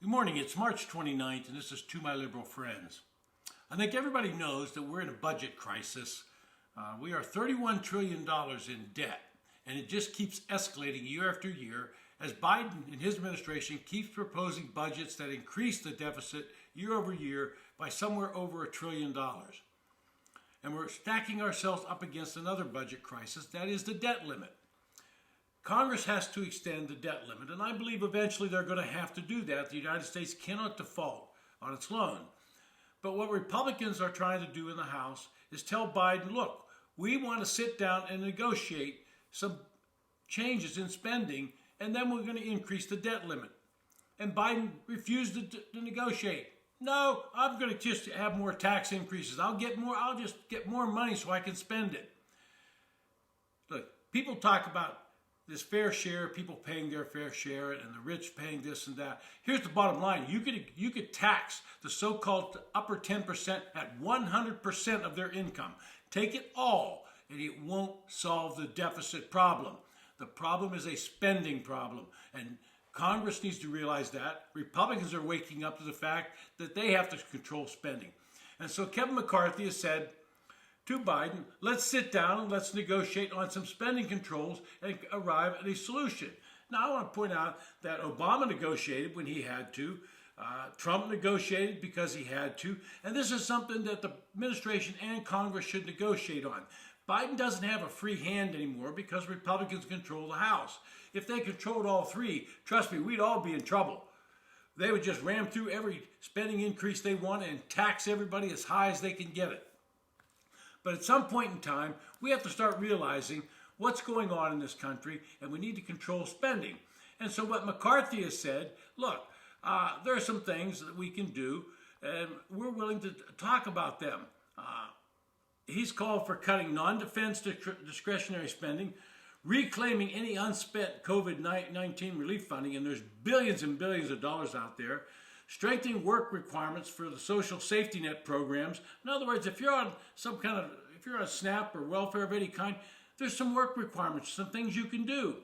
Good morning, it's March 29th, and this is To My Liberal Friends. I think everybody knows that we're in a budget crisis. We are $31 trillion in debt, and it just keeps escalating year after year as Biden and his administration keeps proposing budgets that increase the deficit year over year by somewhere over $1 trillion. And we're stacking ourselves up against another budget crisis, that is the debt limit. Congress has to extend the debt limit, and I believe eventually they're going to have to do that. The United States cannot default on its loan. But what Republicans are trying to do in the House is tell Biden, look, we want to sit down and negotiate some changes in spending, and then we're going to increase the debt limit. And Biden refused to negotiate. No, I'm going to just have more tax increases. I'll just get more money so I can spend it. Look, people talk about this fair share, people paying their fair share, and the rich paying this and that. Here's the bottom line. You could tax the so-called upper 10% at 100% of their income. Take it all, and it won't solve the deficit problem. The problem is a spending problem, and Congress needs to realize that. Republicans are waking up to the fact that they have to control spending. And so Kevin McCarthy has said to Biden, let's sit down and let's negotiate on some spending controls and arrive at a solution. Now, I want to point out that Obama negotiated when he had to. Trump negotiated because he had to. And this is something that the administration and Congress should negotiate on. Biden doesn't have a free hand anymore because Republicans control the House. If they controlled all three, trust me, we'd all be in trouble. They would just ram through every spending increase they want and tax everybody as high as they can get it. But at some point in time, we have to start realizing what's going on in this country, and we need to control spending. And so what McCarthy has said, look, there are some things that we can do, and we're willing to talk about them. He's called for cutting non-defense discretionary spending, reclaiming any unspent COVID-19 relief funding, and there's billions and billions of dollars out there, strengthening work requirements for the social safety net programs. In other words, if you're on if you're on SNAP or welfare of any kind, there's some work requirements, some things you can do.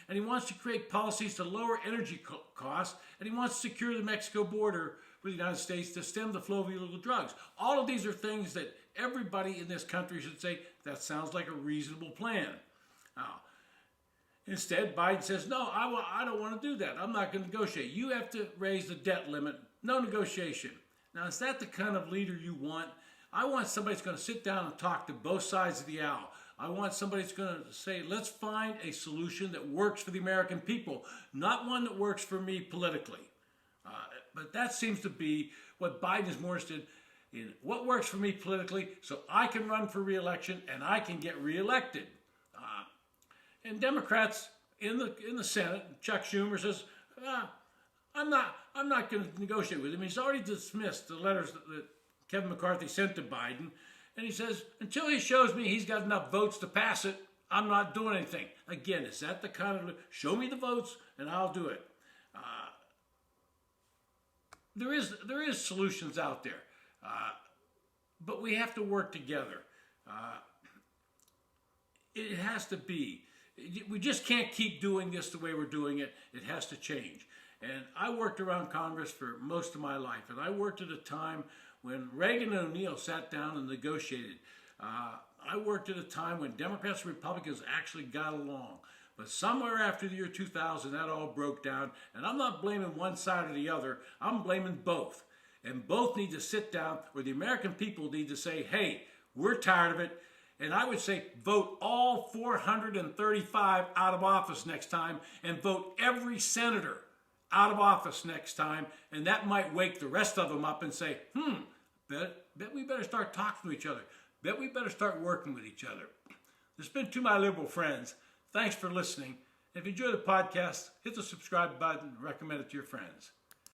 And he wants to create policies to lower energy costs, and he wants to secure the Mexico border with the United States to stem the flow of illegal drugs. All of these are things that everybody in this country should say, that sounds like a reasonable plan. Now, instead, Biden says, no, I don't want to do that. I'm not going to negotiate. You have to raise the debt limit. No negotiation. Now, is that the kind of leader you want? I want somebody that's going to sit down and talk to both sides of the aisle. I want somebody that's going to say, let's find a solution that works for the American people, not one that works for me politically. But that seems to be what Biden is more interested in. What works for me politically so I can run for re-election and I can get re-elected. And Democrats in the Senate, Chuck Schumer says, I'm not going to negotiate with him. He's already dismissed the letters that Kevin McCarthy sent to Biden. And he says, until he shows me he's got enough votes to pass it, I'm not doing anything. Again, is that the kind of, show me the votes and I'll do it. There is solutions out there. But we have to work together. It has to be. We just can't keep doing this the way we're doing it. It has to change. And I worked around Congress for most of my life, and I worked at a time when Reagan and O'Neill sat down and negotiated. I worked at a time when Democrats and Republicans actually got along. But somewhere after the year 2000, that all broke down. And I'm not blaming one side or the other. I'm blaming both. And both need to sit down, or the American people need to say, hey, we're tired of it. And I would say vote all 435 out of office next time and vote every senator out of office next time. And that might wake the rest of them up and say, bet we better start talking to each other. Bet we better start working with each other. This has been To My Liberal Friends. Thanks for listening. If you enjoy the podcast, hit the subscribe button and recommend it to your friends.